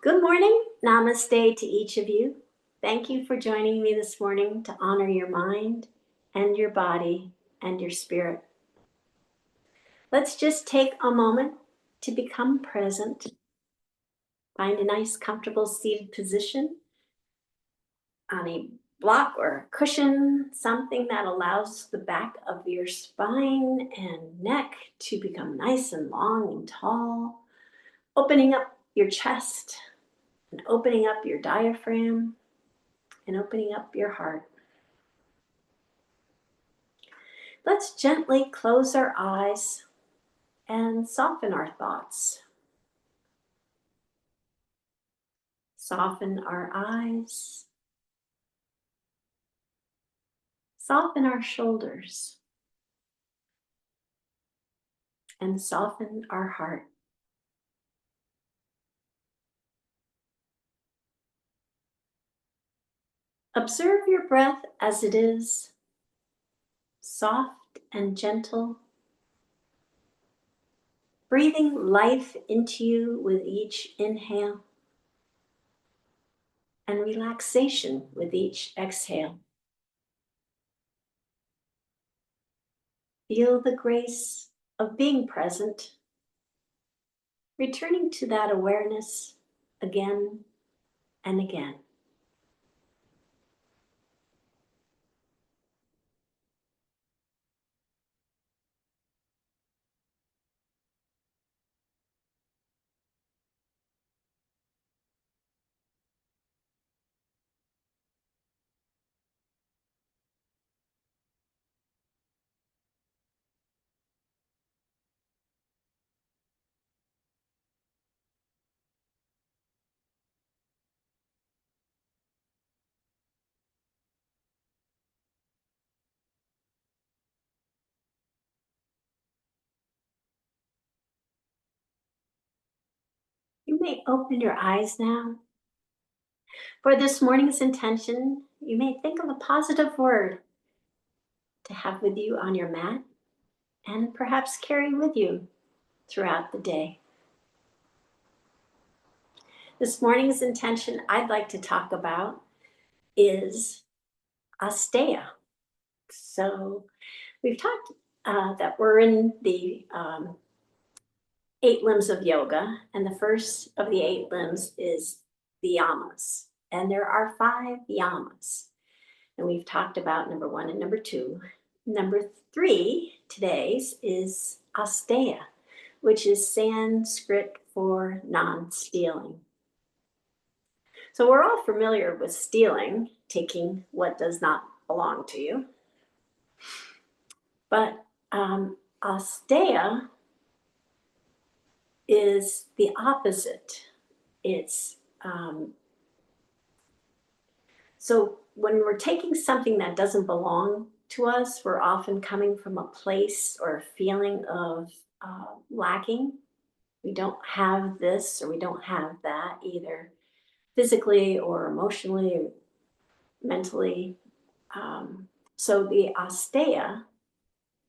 Good morning. Namaste to each of you. Thank you for joining me this morning to honor your mind and your body and your spirit. Let's just take a moment to become present. Find a nice, comfortable seated position on a block or a cushion, something that allows the back of your spine and neck to become nice and long and tall, opening up your chest and opening up your diaphragm and opening up your heart. Let's gently close our eyes and soften our thoughts. Soften our eyes. Soften our shoulders. And soften our heart. Observe your breath as it is, soft and gentle, breathing life into you with each inhale and relaxation with each exhale. Feel the grace of being present, returning to that awareness again and again. You may open your eyes now. For this morning's intention, you may think of a positive word to have with you on your mat and perhaps carry with you throughout the day. This morning's intention I'd like to talk about is Asteya. So we've talked that we're in the 8 limbs of yoga, and the first of the 8 limbs is the Yamas. And there are 5 Yamas. And we've talked about number 1 and number 2. Number 3 today's is Asteya, which is Sanskrit for non-stealing. So we're all familiar with stealing, taking what does not belong to you. But Asteya is the opposite. It's so when we're taking something that doesn't belong to us, we're often coming from a place or a feeling of lacking. We don't have this or we don't have that, either physically or emotionally or mentally. So the Asteya,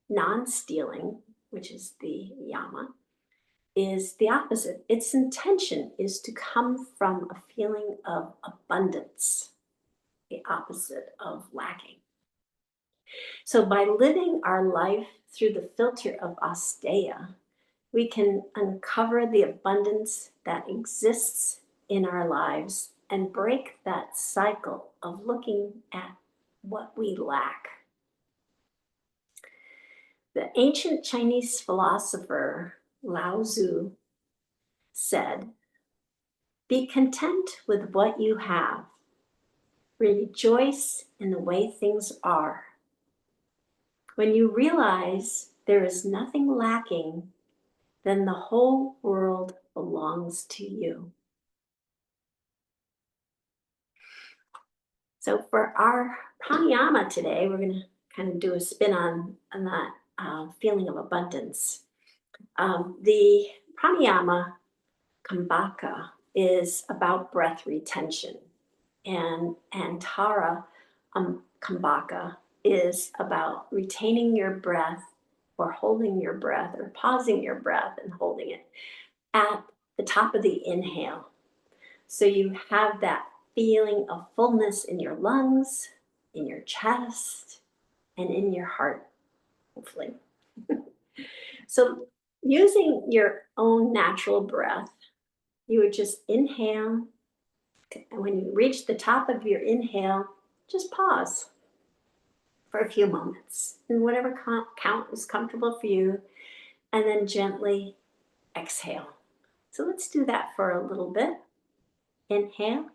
non-stealing, which is the Yama, is the opposite. Its intention is to come from a feeling of abundance, the opposite of lacking. So by living our life through the filter of Asteya, we can uncover the abundance that exists in our lives and break that cycle of looking at what we lack. The ancient Chinese philosopher Lao Tzu said, "Be content with what you have. Rejoice in the way things are. When you realize there is nothing lacking, then the whole world belongs to you." So for our pranayama today, we're going to kind of do a spin on that feeling of abundance. The pranayama Kumbhaka is about breath retention, and Antara Kumbhaka is about retaining your breath or holding your breath or pausing your breath and holding it at the top of the inhale. So you have that feeling of fullness in your lungs, in your chest, and in your heart, hopefully. So, using your own natural breath, you would just inhale. And when you reach the top of your inhale, just pause for a few moments and whatever count is comfortable for you, and then gently exhale. So, let's do that for a little bit. Inhale,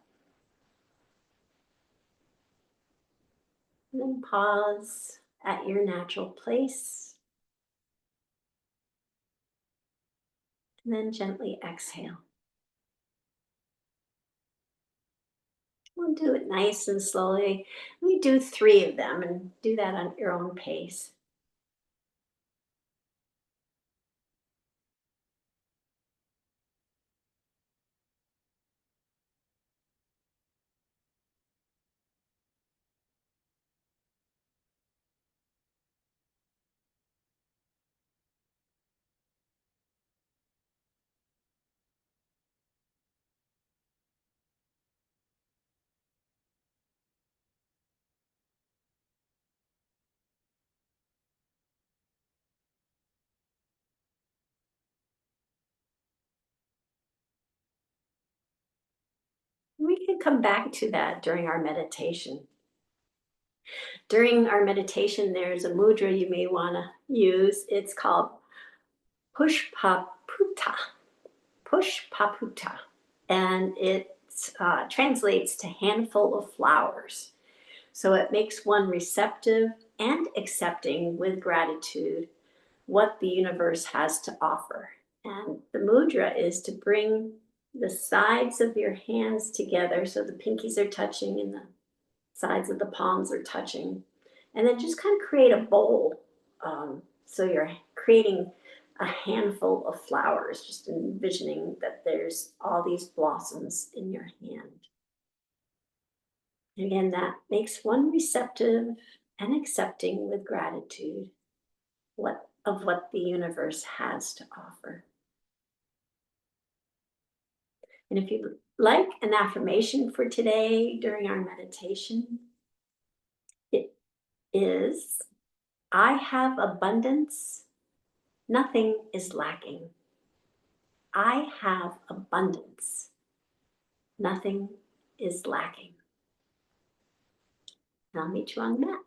and then pause at your natural place, and then gently exhale. We'll do it nice and slowly. We do 3 of them and do that on your own pace. We can come back to that during our meditation. During our meditation, there's a mudra you may want to use. It's called Pushpaputa. Pushpaputa. And it translates to handful of flowers. So it makes one receptive and accepting with gratitude what the universe has to offer. And the mudra is to bring the sides of your hands together so the pinkies are touching and the sides of the palms are touching. And then just kind of create a bowl. So you're creating a handful of flowers, just envisioning that there's all these blossoms in your hand. Again, that makes one receptive and accepting with gratitude what the universe has to offer. And if you'd like an affirmation for today during our meditation, it is I have abundance, nothing is lacking. I have abundance, nothing is lacking. And I'll meet you on the mat.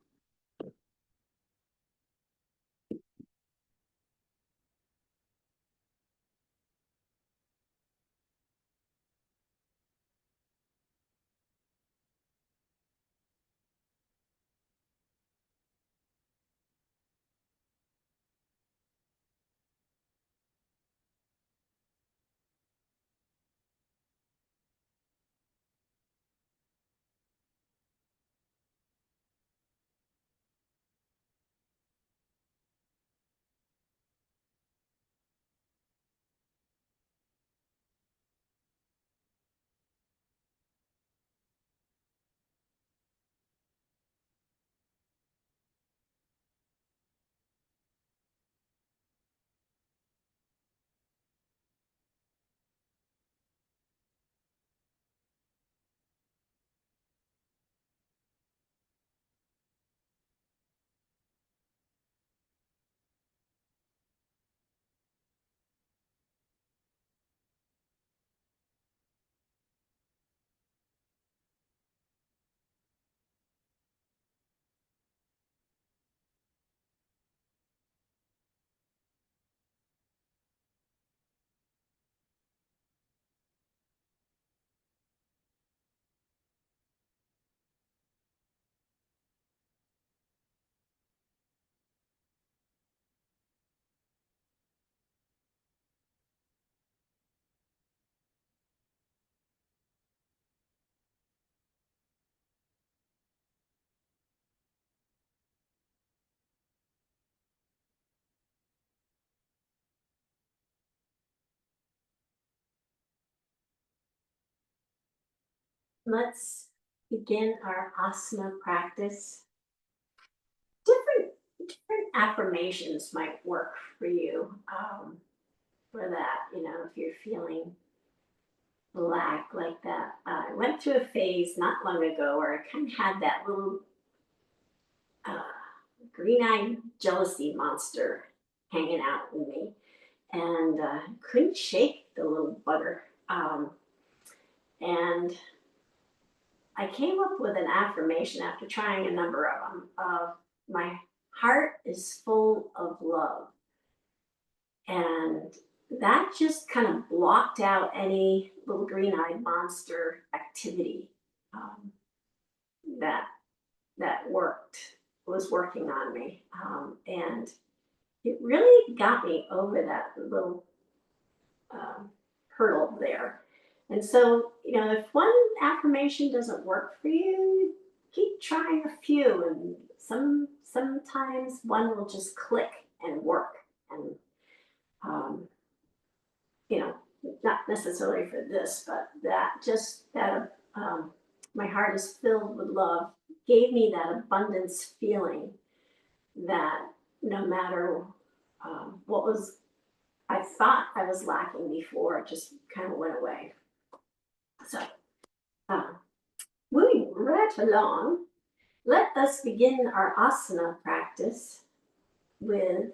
Let's begin our asana practice. Different affirmations might work for you for that. If you're feeling lack like that. I went through a phase not long ago where I kind of had that little uh, green-eyed jealousy monster hanging out in me, and couldn't shake the little bugger. And I came up with an affirmation after trying a number of them. My heart is full of love, and that just kind of blocked out any little green-eyed monster activity um, that was working on me, and it really got me over that little um, hurdle there. And so, if one affirmation doesn't work for you, keep trying a few, and sometimes one will just click and work. And um, you know, not necessarily for this, but that my heart is filled with love gave me that abundance feeling that no matter what was I thought I was lacking before, it just kind of went away. So, uh, moving right along, let us begin our asana practice with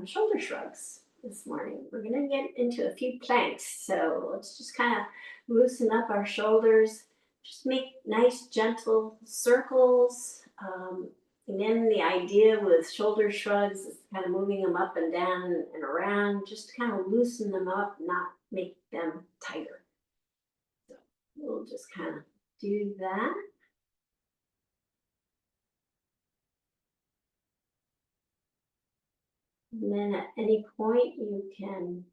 shoulder shrugs this morning. We're going to get into a few planks, so let's just kind of loosen up our shoulders. Just make nice, gentle circles. And then the idea with shoulder shrugs is kind of moving them up and down and around, just to kind of loosen them up, not make them tighter. So we'll just kind of do that. And then at any point, you can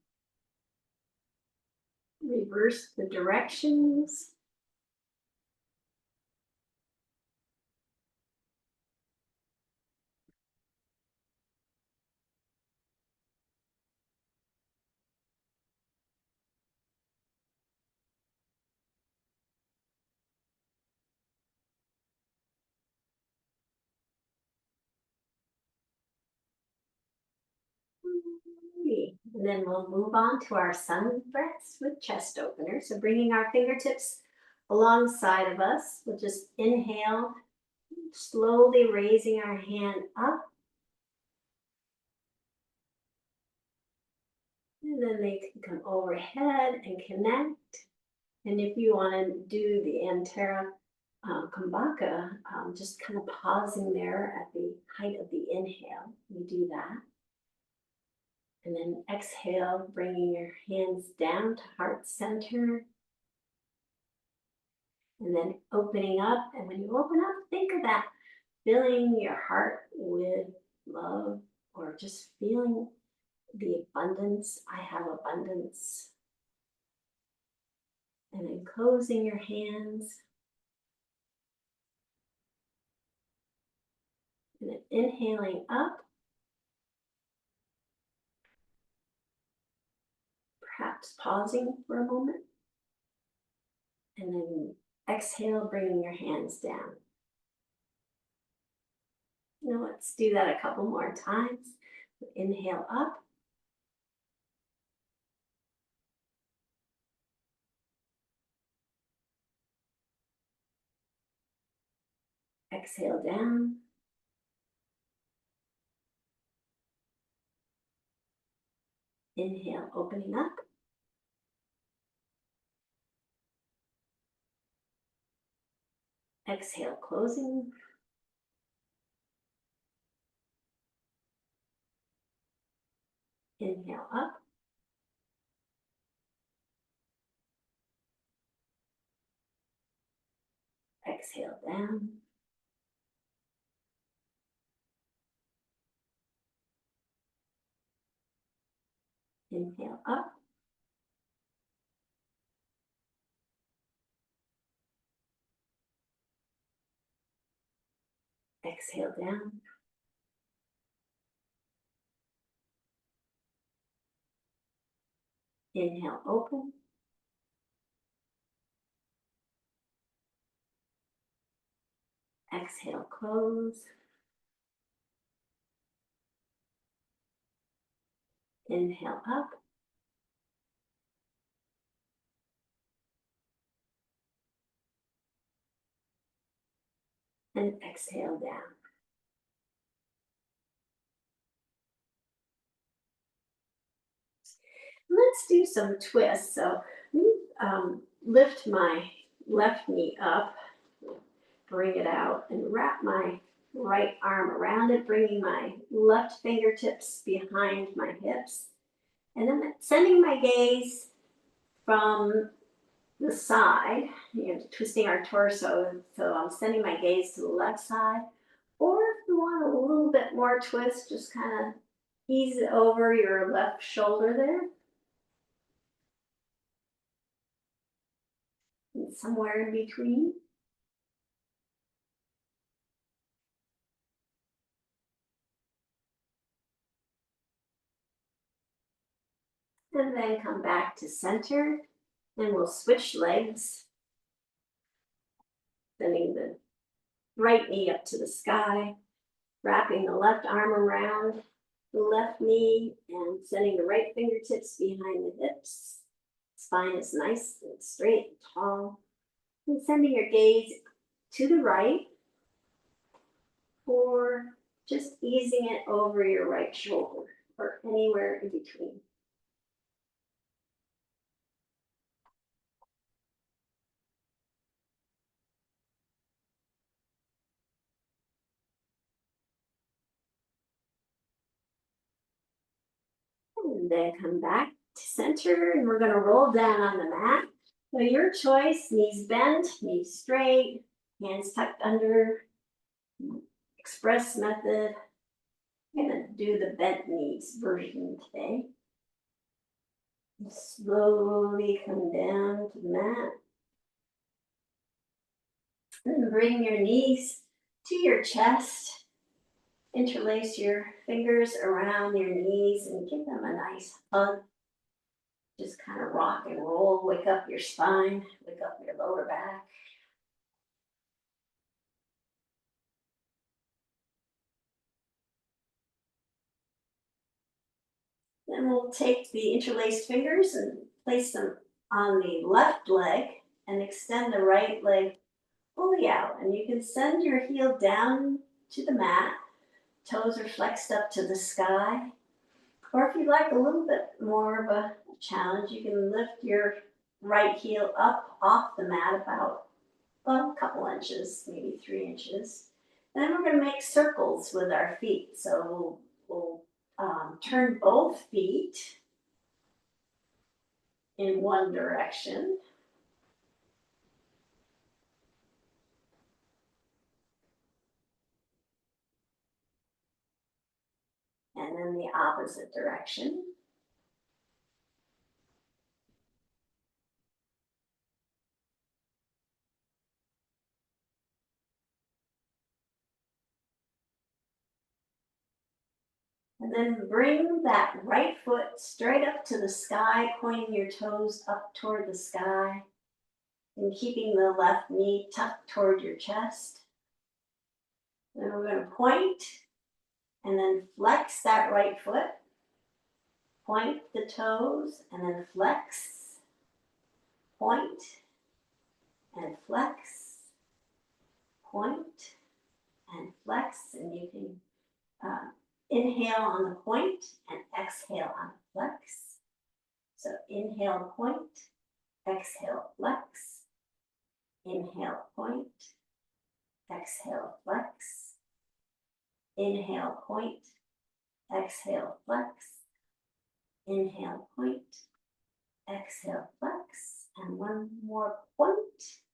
reverse the directions. And then we'll move on to our sun breaths with chest opener. So bringing our fingertips alongside of us, we'll just inhale, slowly raising our hand up, and then they can come overhead and connect. And if you want to do the Antara Kumbhaka, just kind of pausing there at the height of the inhale, you do that. And then exhale, bringing your hands down to heart center. And then opening up. And when you open up, think of that filling your heart with love, or just feeling the abundance. I have abundance. And then closing your hands. And then inhaling up. Perhaps pausing for a moment. And then exhale, bringing your hands down. Let's do that a couple more times. Inhale up. Exhale down. Inhale, opening up. Exhale, closing. Inhale up. Exhale down. Inhale up. Exhale down. Inhale, open. Exhale, close. Inhale up. and exhale down. Let's do some twists. So lift my left knee up, bring it out, and wrap my right arm around it, bringing my left fingertips behind my hips. And then sending my gaze from the side, twisting our torso. So I'm sending my gaze to the left side. Or if you want a little bit more twist, just kind of ease it over your left shoulder there. And somewhere in between. And then come back to center. And we'll switch legs. Sending the right knee up to the sky. Wrapping the left arm around the left knee and sending the right fingertips behind the hips. Spine is nice and straight and tall. And sending your gaze to the right, or just easing it over your right shoulder or anywhere in between. And then come back to center, and we're going to roll down on the mat. So your choice, knees bent, knees straight, hands tucked under, express method. I'm going to do the bent knees version today. Slowly come down to the mat. And bring your knees to your chest. Interlace your fingers around your knees and give them a nice hug. Just kind of rock and roll, wake up your spine, wake up your lower back. Then we'll take the interlaced fingers and place them on the left leg and extend the right leg fully out. And you can send your heel down to the mat. Toes are flexed up to the sky. Or if you like a little bit more of a challenge, you can lift your right heel up off the mat about a couple inches, maybe 3 inches. And then we're going to make circles with our feet. So we'll turn both feet in one direction. And then the opposite direction. And then bring that right foot straight up to the sky, pointing your toes up toward the sky, and keeping the left knee tucked toward your chest. Then we're going to point, and then flex that right foot. Point the toes, and then flex. Point, and flex. Point, and flex. And you can inhale on the point and exhale on the flex. So inhale, point, exhale, flex. Inhale, point, exhale, flex. Inhale, point, exhale, flex. Inhale, point, exhale, flex. And one more point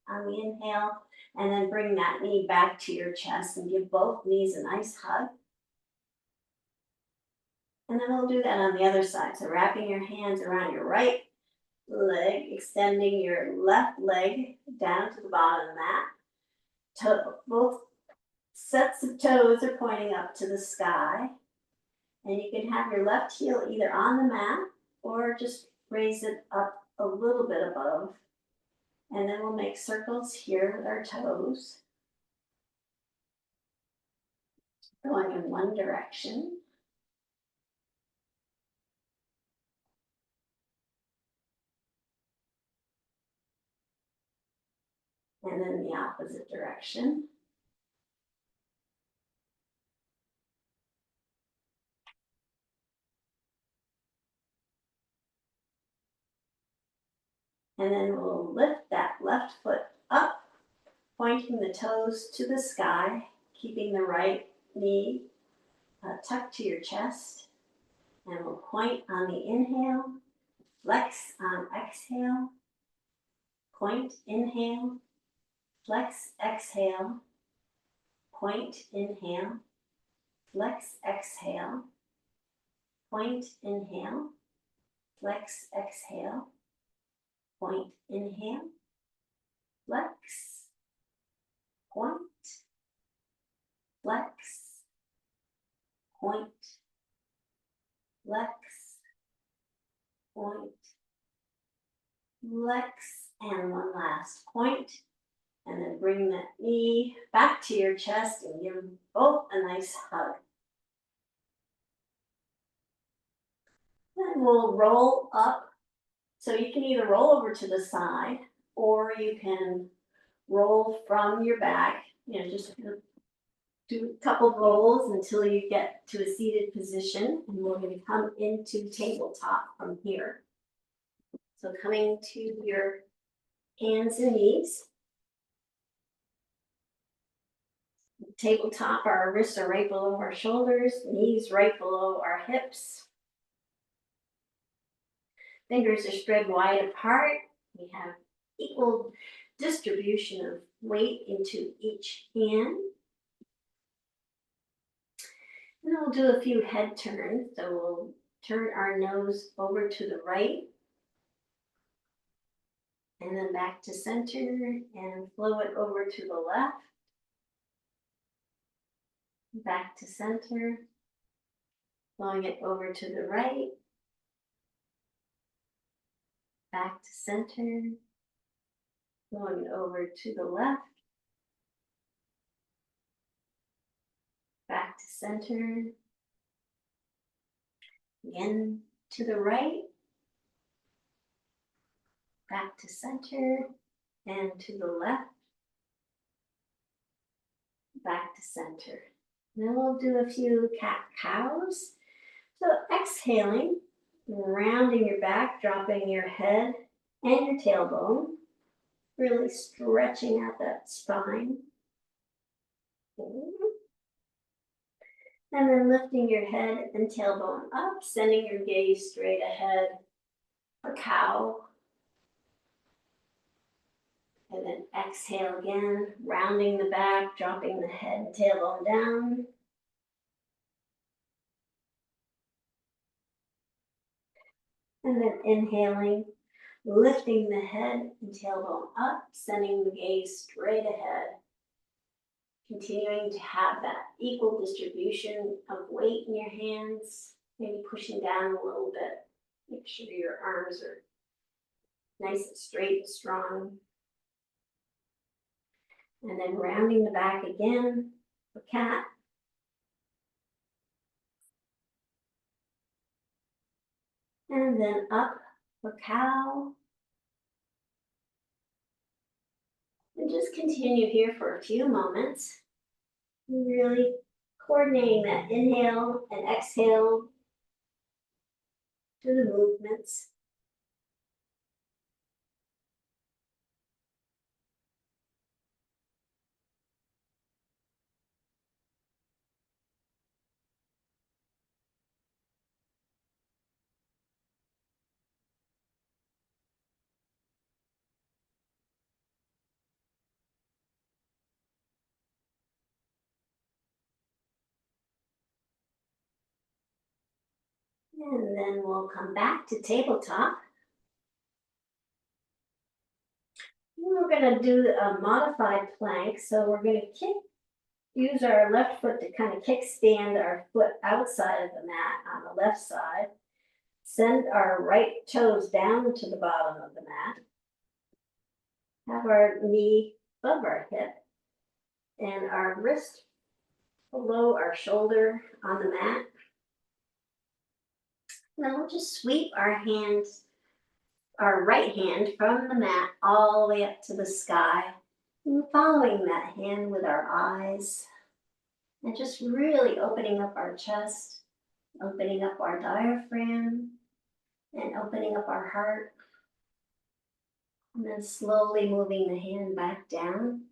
on the inhale. And then bring that knee back to your chest and give both knees a nice hug. And then we'll do that on the other side. So wrapping your hands around your right leg, extending your left leg down to the bottom of the mat. Both sets of toes are pointing up to the sky. And you can have your left heel either on the mat or just raise it up a little bit above. And then we'll make circles here with our toes. Going in one direction. And then the opposite direction. And then we'll lift that left foot up, pointing the toes to the sky, keeping the right knee tucked to your chest. And we'll point on the inhale, flex on exhale, point, inhale, flex, exhale, point, inhale, flex, exhale, point, inhale, flex, exhale, point, inhale, flex, point, flex, point, flex, point, flex, and one last point. And then bring that knee back to your chest and give them both a nice hug. Then we'll roll up. So you can either roll over to the side or you can roll from your back. Just do a couple rolls until you get to a seated position. And we're going to come into tabletop from here. So coming to your hands and knees. Tabletop, our wrists are right below our shoulders, knees right below our hips. Fingers are spread wide apart. We have equal distribution of weight into each hand. And we'll do a few head turns. So we'll turn our nose over to the right and then back to center and flow it over to the left. Back to center, flowing it over to the right, back to center, flowing it over to the left, back to center, again to the right, back to center, and to the left, back to center. Then we'll do a few cat-cows. So exhaling, rounding your back, dropping your head and your tailbone, really stretching out that spine. And then lifting your head and tailbone up, sending your gaze straight ahead for cow. And then exhale again, rounding the back, dropping the head and tailbone down. And then inhaling, lifting the head and tailbone up, sending the gaze straight ahead. Continuing to have that equal distribution of weight in your hands, maybe pushing down a little bit. Make sure your arms are nice and straight and strong. And then rounding the back again for cat. And then up for cow. And just continue here for a few moments. Really coordinating that inhale and exhale to the movements. And then we'll come back to tabletop. We're going to do a modified plank. So we're going to use our left foot to kind of kickstand our foot outside of the mat on the left side. Send our right toes down to the bottom of the mat. Have our knee above our hip and our wrist below our shoulder on the mat. Then we'll just sweep our right hand from the mat all the way up to the sky. And following that hand with our eyes. And just really opening up our chest, opening up our diaphragm, and opening up our heart. And then slowly moving the hand back down.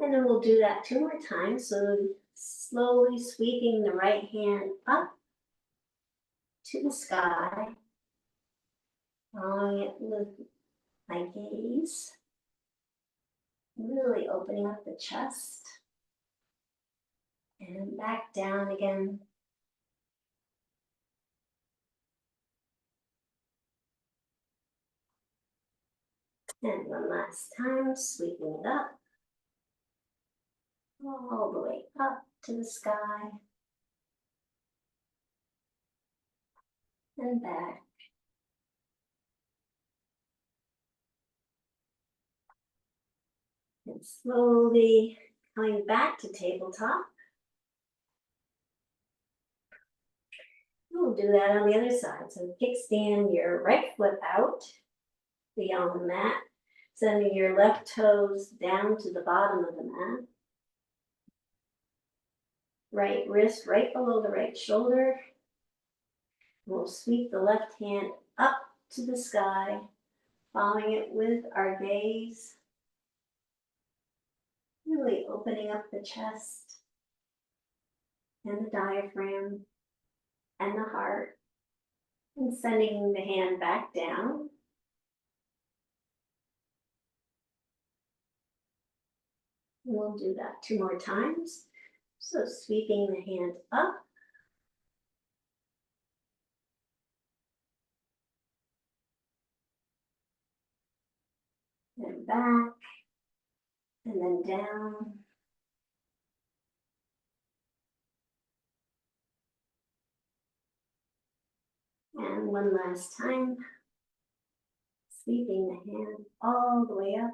And then we'll do that 2 more times. So slowly sweeping the right hand up to the sky, following it with my gaze, really opening up the chest, and back down again. And one last time, sweeping it up, all the way up to the sky, and back. And slowly coming back to tabletop. We'll do that on the other side. So kickstand your right foot out beyond the mat, sending your left toes down to the bottom of the mat. Right wrist right below the right shoulder. We'll sweep the left hand up to the sky, following it with our gaze, really opening up the chest and the diaphragm and the heart, and sending the hand back down. We'll do that 2 more times. So sweeping the hand up, and back, and then down. And one last time, sweeping the hand all the way up.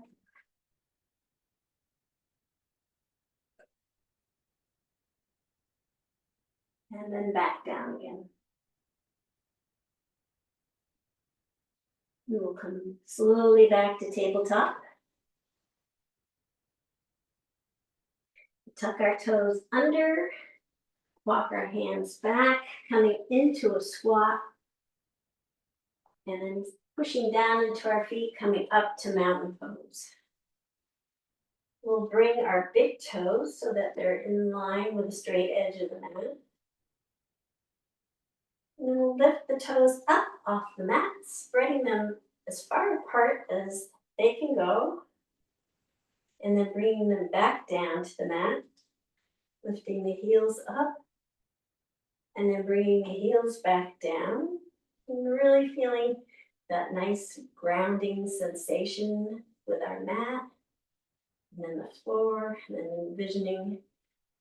And then back down again. We will come slowly back to tabletop. Tuck our toes under, walk our hands back, coming into a squat, and then pushing down into our feet, coming up to mountain pose. We'll bring our big toes so that they're in line with the straight edge of the mat. And then we'll lift the toes up off the mat, spreading them as far apart as they can go, and then bringing them back down to the mat, lifting the heels up, and then bringing the heels back down, and really feeling that nice grounding sensation with our mat, and then the floor, and then envisioning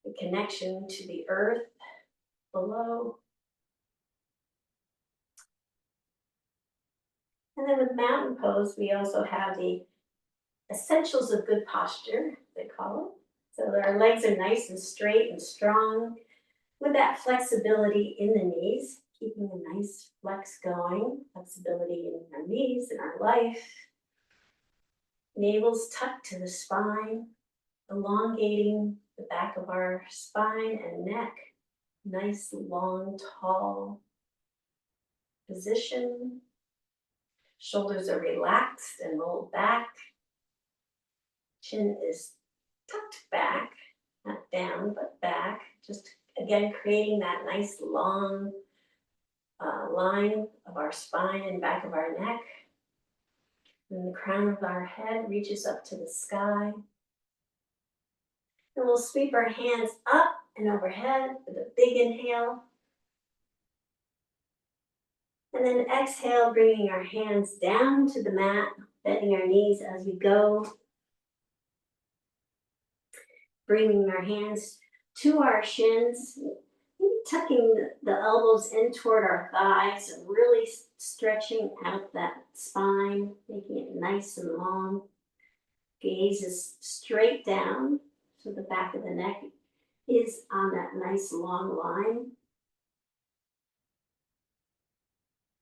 the connection to the earth below. And then with mountain pose, we also have the essentials of good posture, they call it. So that our legs are nice and straight and strong, with that flexibility in the knees, keeping a nice flex going, flexibility in our knees, in our life. Navel's tucked to the spine, elongating the back of our spine and neck. Nice, long, tall position. Shoulders are relaxed and rolled back. Chin is tucked back, not down, but back. Just again, creating that nice long line of our spine and back of our neck. And the crown of our head reaches up to the sky. And we'll sweep our hands up and overhead with a big inhale. And then exhale, bringing our hands down to the mat, bending our knees as we go. Bringing our hands to our shins, tucking the elbows in toward our thighs and really stretching out that spine, making it nice and long. Gaze is straight down, so the back of the neck is on that nice long line.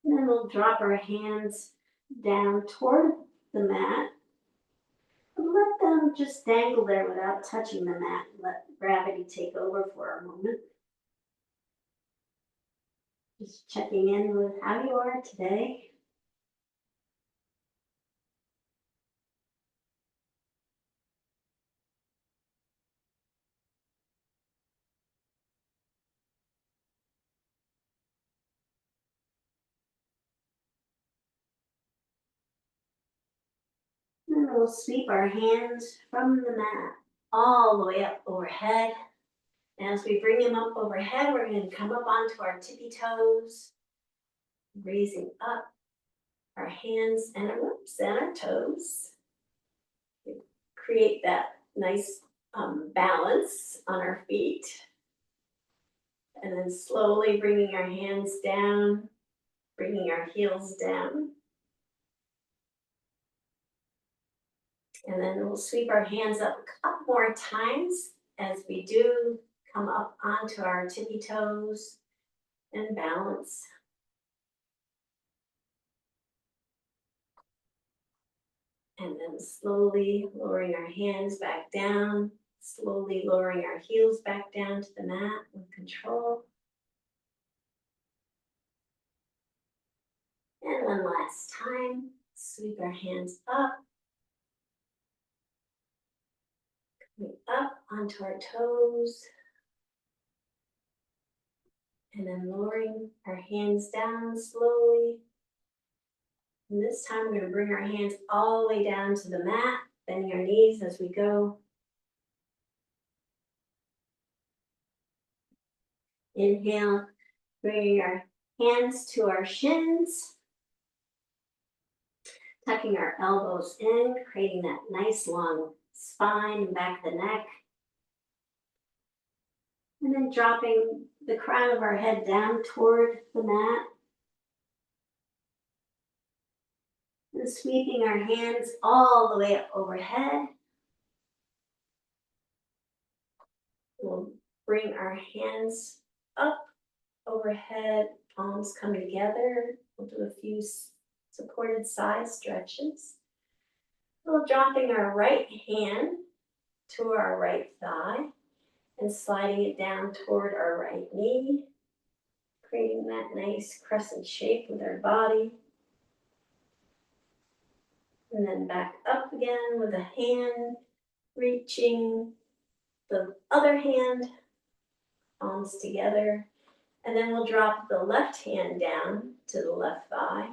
And then we'll drop our hands down toward the mat and let them just dangle there without touching the mat. Let gravity take over for a moment. Just checking in with how you are today. And we'll sweep our hands from the mat all the way up overhead. And as we bring them up overhead, we're going to come up onto our tippy toes, raising up our hands and our toes. Create that nice balance on our feet. And then slowly bringing our hands down, bringing our heels down. And then we'll sweep our hands up a couple more times as we do come up onto our tippy toes and balance. And then slowly lowering our hands back down, slowly lowering our heels back down to the mat with control. And one last time, sweep our hands up, coming up onto our toes, and then lowering our hands down slowly. And this time we're going to bring our hands all the way down to the mat, bending our knees as we go. Inhale, bringing our hands to our shins, tucking our elbows in, creating that nice long spine and back of the neck. And then dropping the crown of our head down toward the mat. And sweeping our hands all the way up overhead. We'll bring our hands up overhead, palms come together. We'll do a few supported side stretches. We'll dropping our right hand to our right thigh and sliding it down toward our right knee, creating that nice crescent shape with our body. And then back up again with a hand, reaching the other hand, palms together. And then we'll drop the left hand down to the left thigh.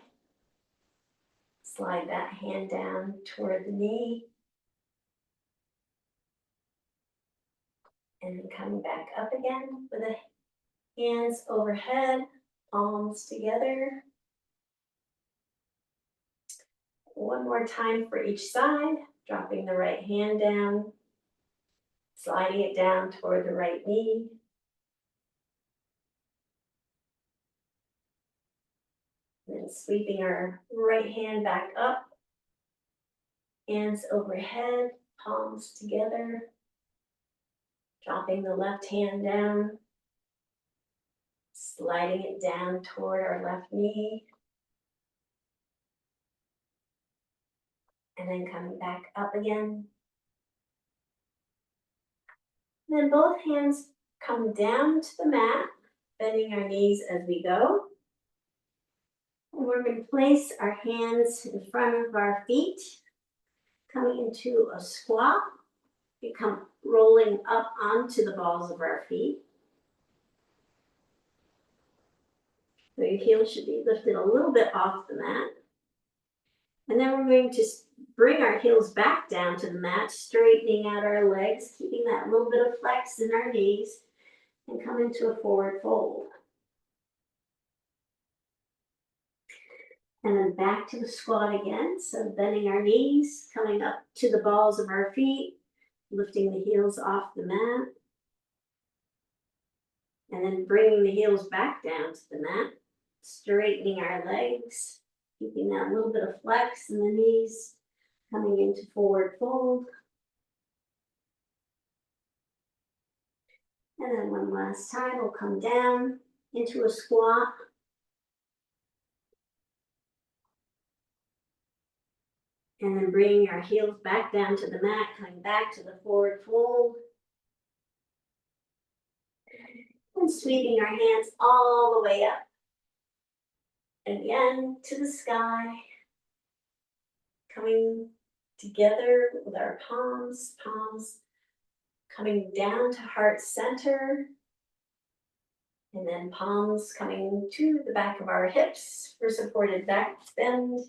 Slide that hand down toward the knee. And then coming back up again with the hands overhead, palms together. One more time for each side, dropping the right hand down, sliding it down toward the right knee. And then sweeping our right hand back up, hands overhead, palms together. Dropping the left hand down, sliding it down toward our left knee. And then coming back up again. And then both hands come down to the mat, bending our knees as we go. And we're going to place our hands in front of our feet, coming into a squat. We come rolling up onto the balls of our feet. So your heels should be lifted a little bit off the mat. And then we're going to bring our heels back down to the mat, straightening out our legs, keeping that little bit of flex in our knees, and come into a forward fold. And then back to the squat again. So bending our knees, coming up to the balls of our feet, lifting the heels off the mat. And then bringing the heels back down to the mat, straightening our legs, keeping that little bit of flex in the knees, coming into forward fold. And then one last time, we'll come down into a squat. And then bringing our heels back down to the mat, coming back to the forward fold. And sweeping our hands all the way up And again, to the sky, coming together with our palms, coming down to heart center, and then palms coming to the back of our hips for supported back bend.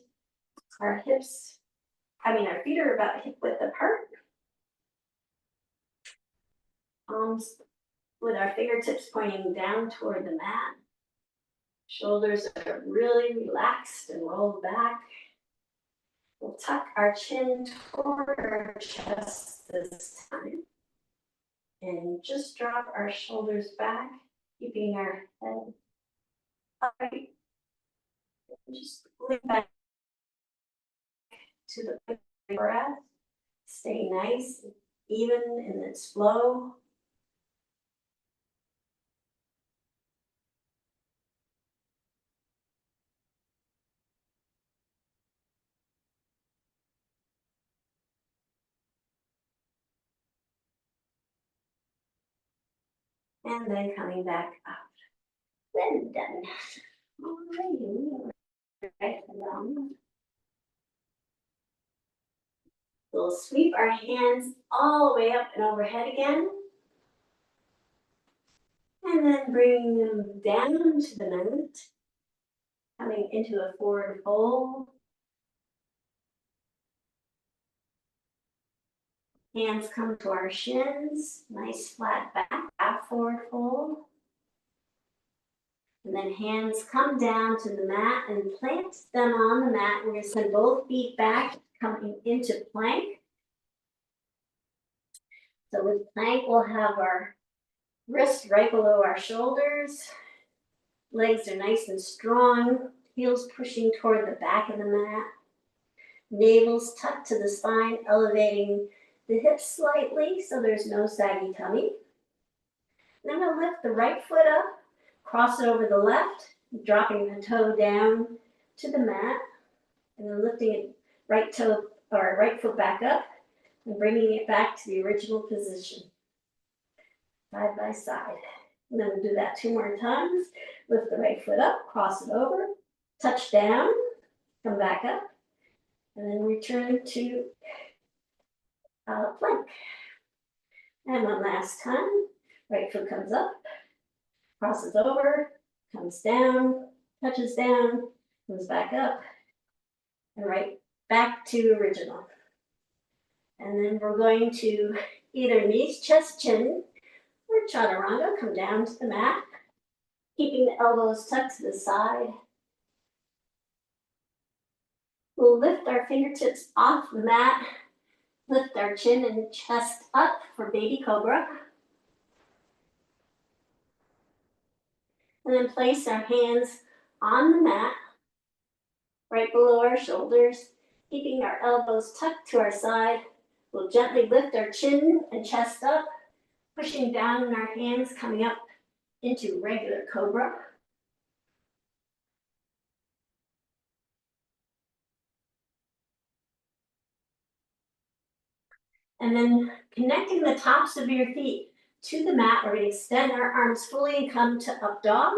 Our feet are about hip width apart. Palms with our fingertips pointing down toward the mat. Shoulders are really relaxed and rolled back. We'll tuck our chin toward our chest this time. And just drop our shoulders back, keeping our head upright. Just lean back to the breath. Stay nice and even in its flow. And then coming back up. Then done. Alrighty. Right along. We'll sweep our hands all the way up and overhead again. And then bring them down to the mat. Coming into a forward fold. Hands come to our shins, nice flat back forward fold. And then hands come down to the mat and plant them on the mat. We're going to send both feet back, coming into plank. So with plank, we'll have our wrists right below our shoulders. Legs are nice and strong, heels pushing toward the back of the mat. Navel's tucked to the spine, elevating the hips slightly so there's no saggy tummy. Then we'll lift the right foot up, cross it over the left, dropping the toe down to the mat, and then lifting it right foot back up and bringing it back to the original position, side by side. And then we'll do that 2 more times. Lift the right foot up, cross it over, touch down, come back up, and then return to plank. And one last time, right foot comes up, crosses over, comes down, touches down, comes back up, and right back to original. And then we're going to either knees, chest, chin, or chaturanga, come down to the mat, keeping the elbows tucked to the side. We'll lift our fingertips off the mat, lift our chin and chest up for baby cobra. And then place our hands on the mat, right below our shoulders, keeping our elbows tucked to our side. We'll gently lift our chin and chest up, pushing down in our hands, coming up into regular cobra. And then connecting the tops of your feet to the mat, we're going to extend our arms fully and come to up dog.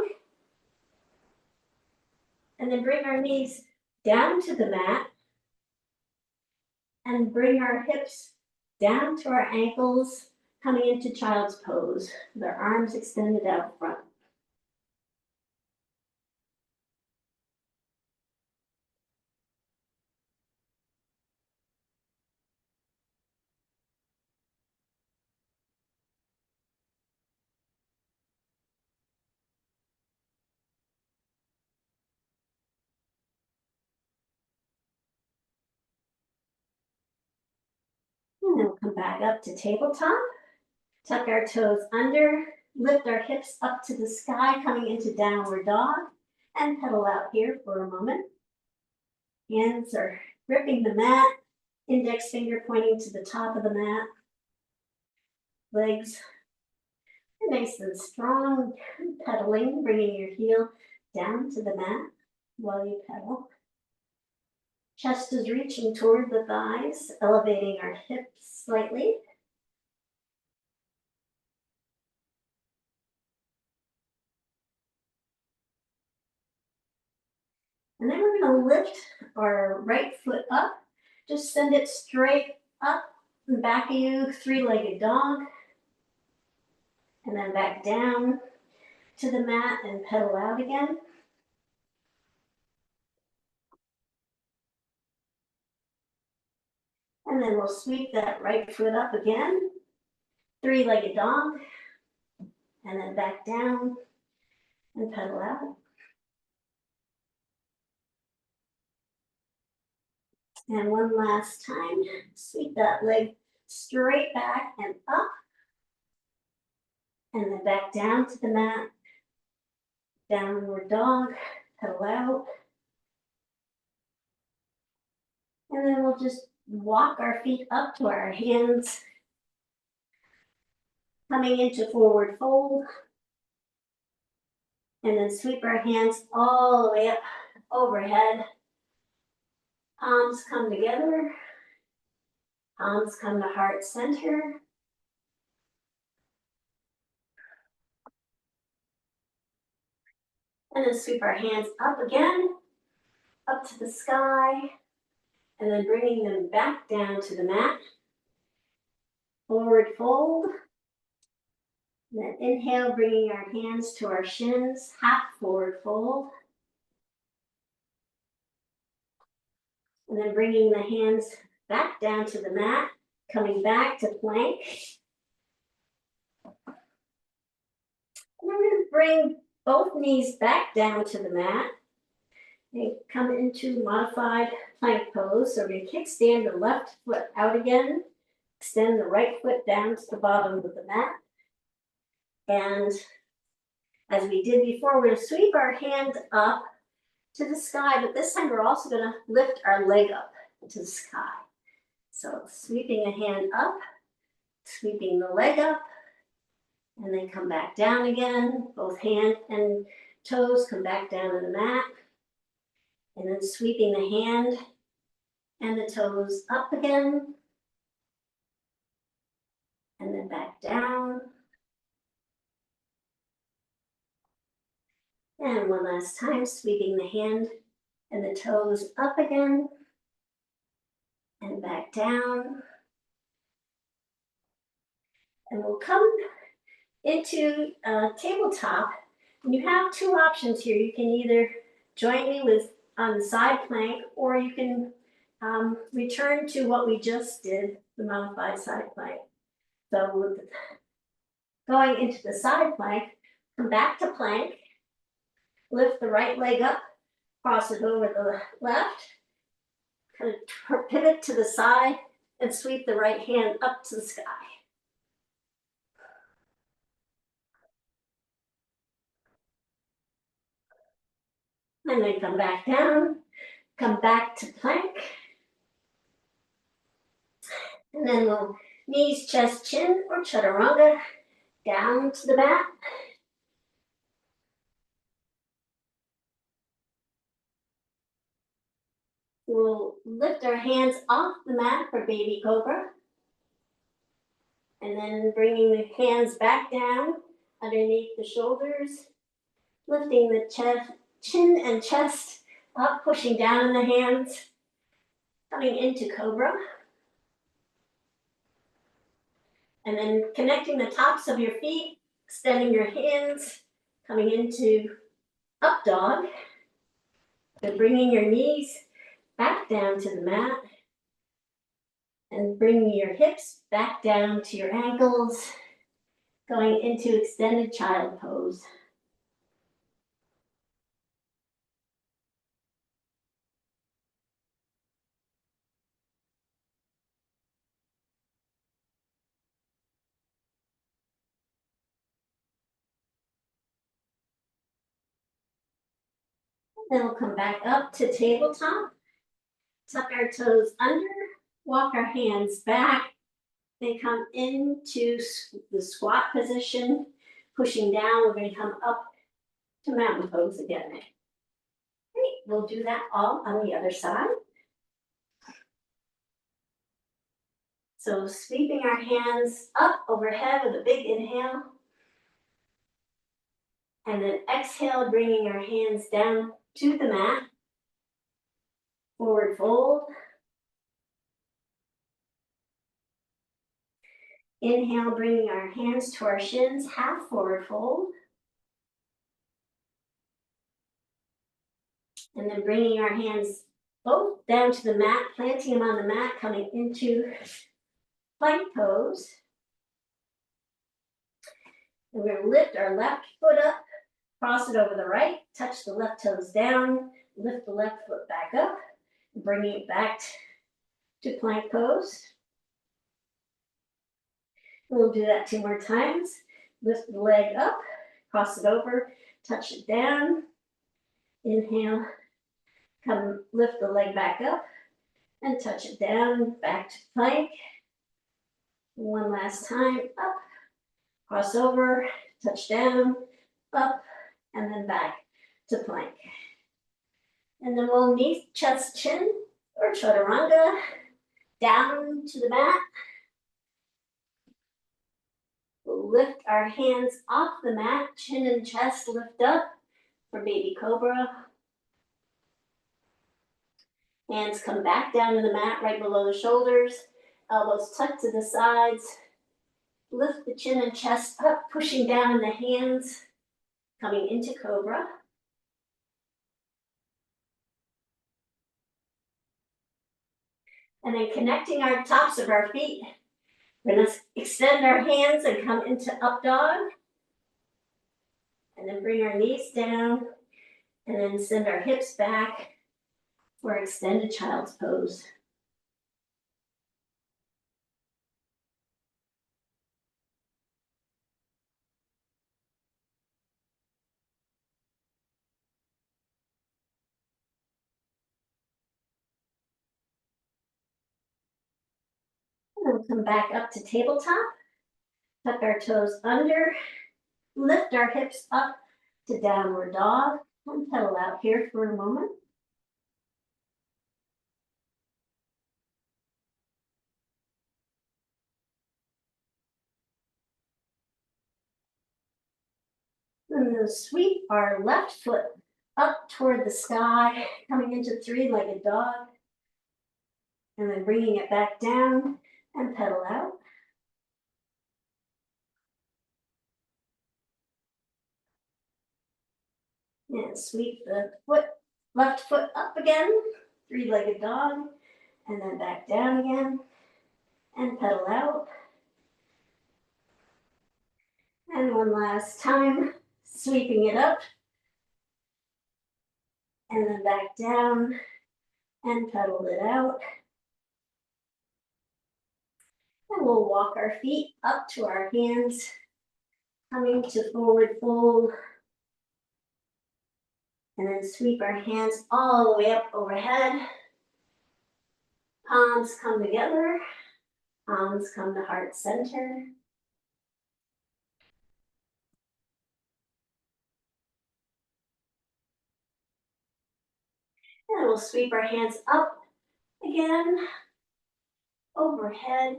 And then bring our knees down to the mat and bring our hips down to our ankles, coming into child's pose with our arms extended out front. And then we'll come back up to tabletop. Tuck our toes under, lift our hips up to the sky, coming into downward dog, and pedal out here for a moment. Hands are gripping the mat, index finger pointing to the top of the mat. Legs are nice and strong, pedaling, bringing your heel down to the mat while you pedal. Chest is reaching toward the thighs, elevating our hips slightly. And then we're gonna lift our right foot up. Just send it straight up and back of you, three-legged dog. And then back down to the mat and pedal out again. And then we'll sweep that right foot up again, three-legged dog, and then back down and pedal out. And one last time, sweep that leg straight back and up, and then back down to the mat, downward dog, pedal out. And then we'll just walk our feet up to our hands, coming into forward fold. And then sweep our hands all the way up overhead. Palms come together. Palms come to heart center. And then sweep our hands up again, up to the sky. And then bringing them back down to the mat. Forward fold. And then inhale, bringing our hands to our shins, half forward fold. And then bringing the hands back down to the mat, coming back to plank. And then we're going to bring both knees back down to the mat and come into modified plank pose. So we're going to kickstand the left foot out again, extend the right foot down to the bottom of the mat. And as we did before, we're going to sweep our hand up to the sky, but this time we're also going to lift our leg up to the sky. So sweeping a hand up, sweeping the leg up, and then come back down again. Both hand and toes come back down to the mat. And then sweeping the hand and the toes up again. And then back down. And one last time, sweeping the hand and the toes up again. And back down. And we'll come into tabletop. And you have two options here. You can either join me with on the side plank, or you can return to what we just did, the modified side plank. So with going into the side plank, come back to plank, lift the right leg up, cross it over the left, kind of pivot to the side, and sweep the right hand up to the sky. And then come back down, come back to plank. And then we'll knees, chest, chin, or chaturanga, down to the mat. We'll lift our hands off the mat for baby cobra. And then bringing the hands back down underneath the shoulders, lifting the chest, chin and chest up, pushing down in the hands, coming into cobra. And then connecting the tops of your feet, extending your hands, coming into up dog. Then bringing your knees back down to the mat. And bringing your hips back down to your ankles, going into extended child pose. Then we'll come back up to tabletop, tuck our toes under, walk our hands back, then come into the squat position, pushing down. We're going to come up to mountain pose again. Great, we'll do that all on the other side. So sweeping our hands up overhead with a big inhale. And then exhale, bringing our hands down to the mat. Forward fold. Inhale, bringing our hands to our shins, half forward fold. And then bringing our hands both down to the mat, planting them on the mat, coming into plank pose. And we're gonna lift our left foot up, cross it over the right, touch the left toes down, lift the left foot back up, bringing it back to plank pose. We'll do that 2 more times. Lift the leg up, cross it over, touch it down. Inhale, come lift the leg back up and touch it down, back to plank. One last time, up, cross over, touch down, up, and then back to plank. And then we'll knee, chest, chin, or chaturanga, down to the mat. We'll lift our hands off the mat, chin and chest lift up for baby cobra. Hands come back down to the mat right below the shoulders, elbows tucked to the sides. Lift the chin and chest up, pushing down in the hands, coming into cobra. And then connecting our tops of our feet. We're gonna extend our hands and come into up dog. And then bring our knees down and then send our hips back for extended child's pose. And then we'll come back up to tabletop, tuck our toes under, lift our hips up to downward dog, and pedal out here for a moment. And then sweep our left foot up toward the sky, coming into 3-legged dog. And then bringing it back down and pedal out. And sweep the left foot up again, 3-legged dog, and then back down again and pedal out. And one last time, sweeping it up and then back down and pedal it out. And we'll walk our feet up to our hands, coming to forward fold. And then sweep our hands all the way up overhead. Palms come together, palms come to heart center. And we'll sweep our hands up again, overhead,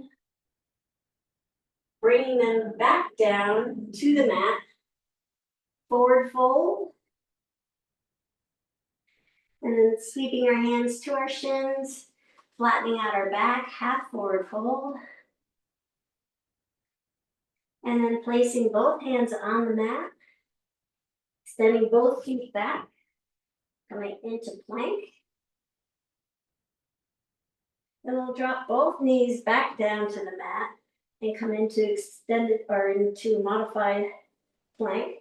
bringing them back down to the mat, forward fold. And then sweeping our hands to our shins, flattening out our back, half forward fold. And then placing both hands on the mat, extending both feet back, coming into plank. And we'll drop both knees back down to the mat and come into extended or into modified plank.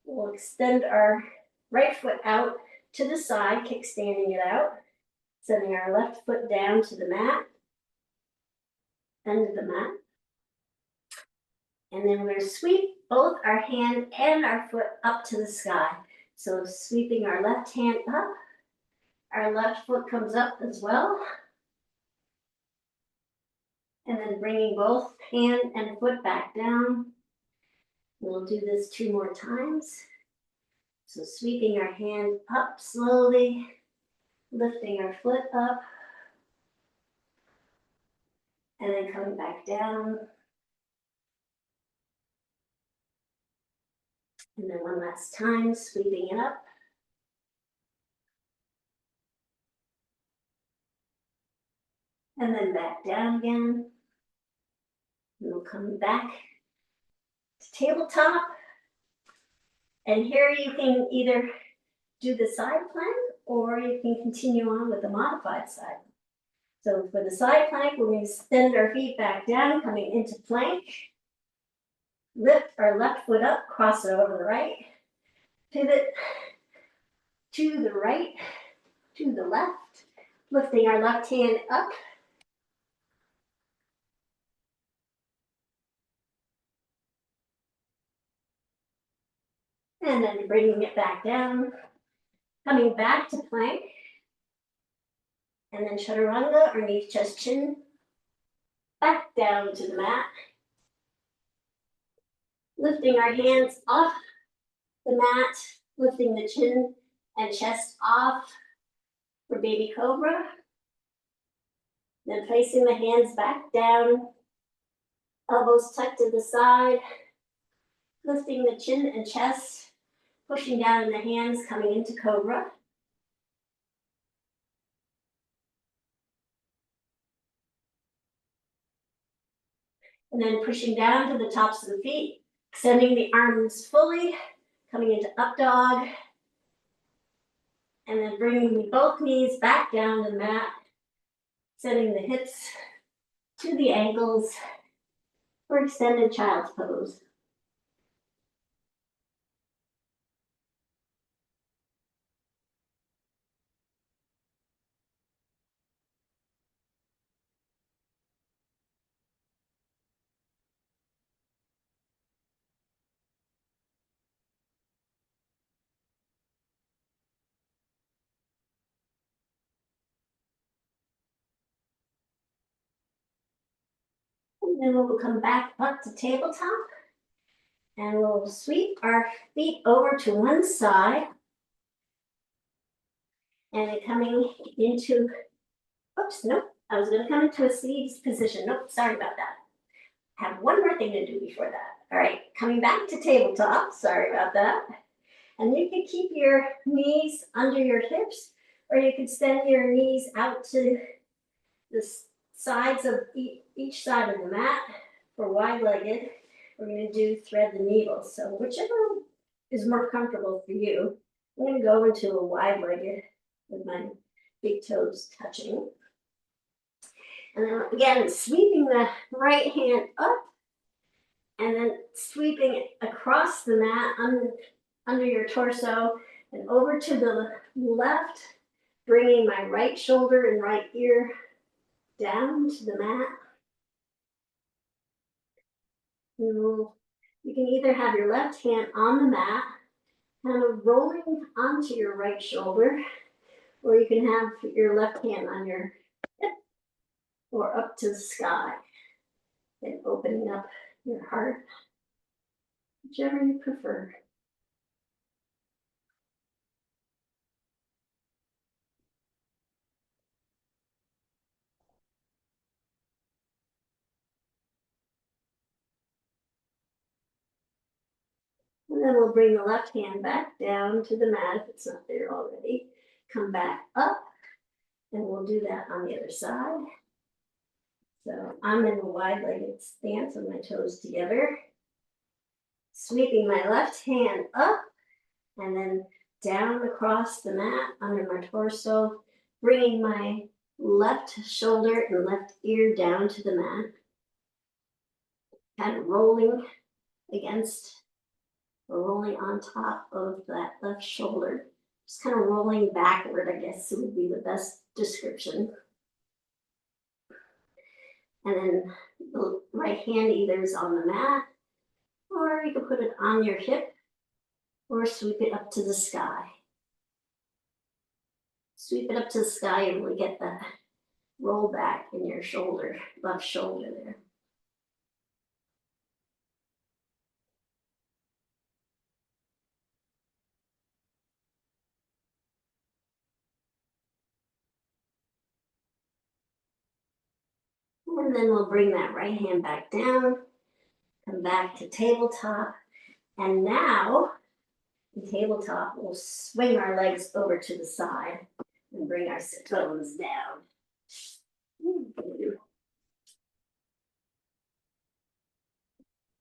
We'll extend our right foot out to the side, kickstanding it out, sending our left foot down to the mat, end of the mat. And then we're going to sweep both our hand and our foot up to the sky. So sweeping our left hand up, our left foot comes up as well. And then bringing both hand and foot back down. We'll do this 2 more times. So sweeping our hand up slowly, lifting our foot up, and then coming back down. And then one last time, sweeping it up. and then back down again. And we'll come back to tabletop. And here you can either do the side plank or you can continue on with the modified side. So for the side plank, we're going to extend our feet back down, coming into plank. Lift our left foot up, cross it over the right. Pivot to the right, to the left. Lifting our left hand up. And then bringing it back down. Coming back to plank. And then chaturanga, underneath chest chin. Back down to the mat. Lifting our hands off the mat, lifting the chin and chest off for baby cobra. Then placing the hands back down, elbows tucked to the side, lifting the chin and chest, pushing down in the hands, coming into cobra. And then pushing down to the tops of the feet, extending the arms fully, coming into up dog. And then bringing both knees back down to the mat, sending the hips to the ankles for extended child's pose. And then we'll come back up to tabletop. And we'll sweep our feet over to one side. And then coming into, oops, nope, I was gonna come into a seated position. Nope, sorry about that. I have one more thing to do before that. All right, coming back to tabletop, sorry about that. And you can keep your knees under your hips, or you can extend your knees out to the sides of each side of the mat. For wide-legged, we're going to do thread the needle. So whichever is more comfortable for you. I'm going to go into a wide-legged with my big toes touching. And then again, sweeping the right hand up and then sweeping it across the mat under your torso and over to the left, bringing my right shoulder and right ear down to the mat. You can either have your left hand on the mat, kind of rolling onto your right shoulder, or you can have your left hand on your hip or up to the sky and opening up your heart, whichever you prefer. And then we'll bring the left hand back down to the mat if it's not there already. Come back up, and we'll do that on the other side. So I'm in a wide-legged stance with my toes together. Sweeping my left hand up, and then down across the mat under my torso, bringing my left shoulder and left ear down to the mat, kind of rolling against or rolling on top of that left shoulder, just kind of rolling backward, I guess would be the best description. And then the right hand either is on the mat, or you can put it on your hip, or sweep it up to the sky. Sweep it up to the sky and really get that roll back in your shoulder, left shoulder there. And then we'll bring that right hand back down, come back to tabletop. And now, in tabletop, we'll swing our legs over to the side and bring our sit bones down.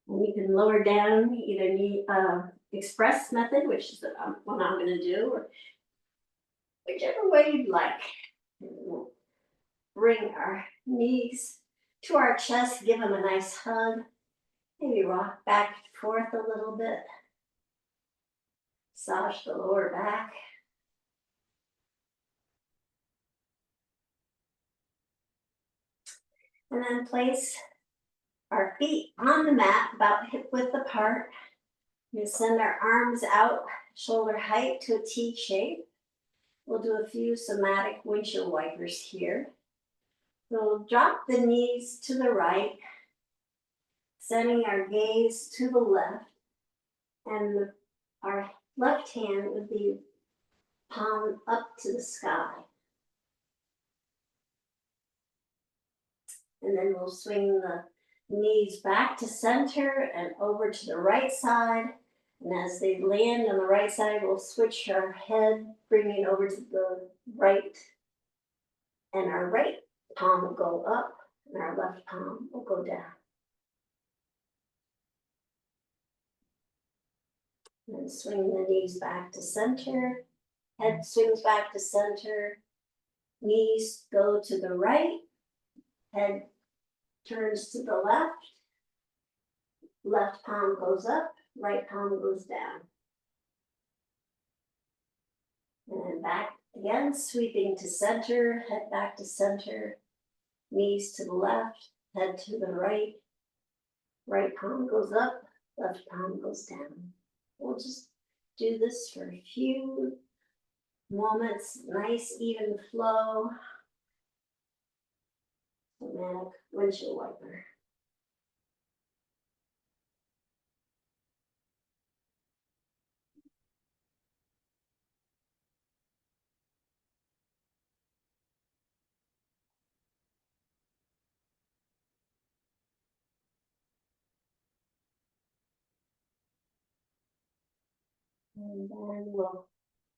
And you can lower down either knee express method, which is what I'm going to do, or whichever way you'd like. And we'll bring our knees to our chest, give them a nice hug. Maybe rock back and forth a little bit. Massage the lower back. And then place our feet on the mat, about hip width apart. We send our arms out, shoulder height to a T shape. We'll do a few somatic windshield wipers here. We'll drop the knees to the right, sending our gaze to the left, and our left hand would be palm up to the sky. And then we'll swing the knees back to center and over to the right side. And as they land on the right side, we'll switch our head, bringing over to the right. And our right palm will go up, and our left palm will go down. And swing the knees back to center. Head swings back to center. Knees go to the right. Head turns to the left. Left palm goes up, right palm goes down. And then back again, sweeping to center, head back to center, knees to the left, head to the right. Right palm goes up, left palm goes down. We'll just do this for a few moments, nice even flow. Somatic windshield wiper. And then we'll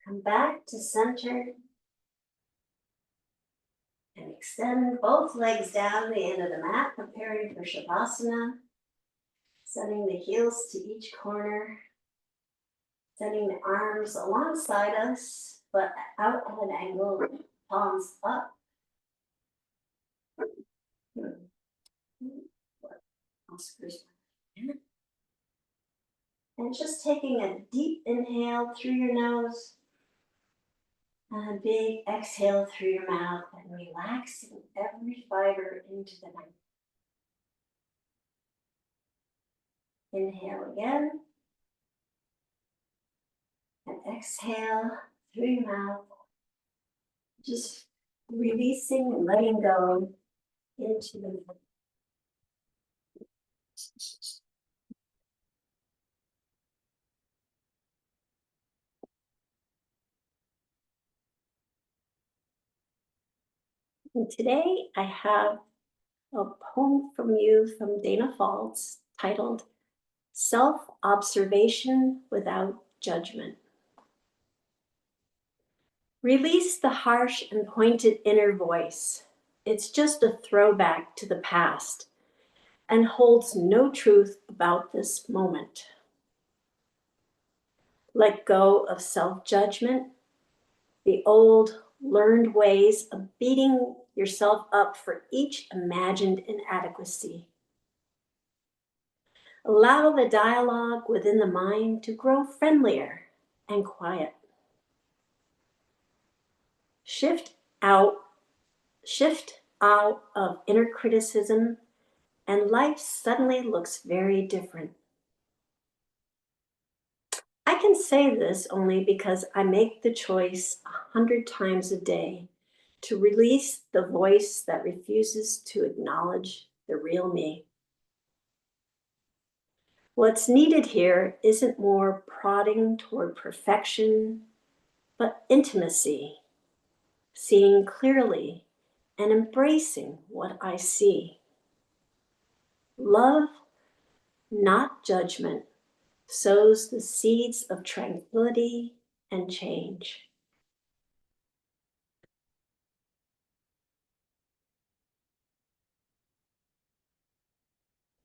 come back to center and extend both legs down the end of the mat, preparing for Shavasana. Sending the heels to each corner. Sending the arms alongside us, but out at an angle, palms up. And just taking a deep inhale through your nose and a big exhale through your mouth, and relaxing every fiber into the neck. Inhale again. And exhale through your mouth. Just releasing and letting go into the neck. And today I have a poem from Danna Faulds, titled Self-Observation Without Judgment. Release the harsh and pointed inner voice. It's just a throwback to the past and holds no truth about this moment. Let go of self-judgment, the old learned ways of beating yourself up for each imagined inadequacy. Allow the dialogue within the mind to grow friendlier and quiet. Shift out of inner criticism, and life suddenly looks very different. I can say this only because I make the choice 100 times a day to release the voice that refuses to acknowledge the real me. What's needed here isn't more prodding toward perfection, but intimacy, seeing clearly and embracing what I see. Love, not judgment, sows the seeds of tranquility and change.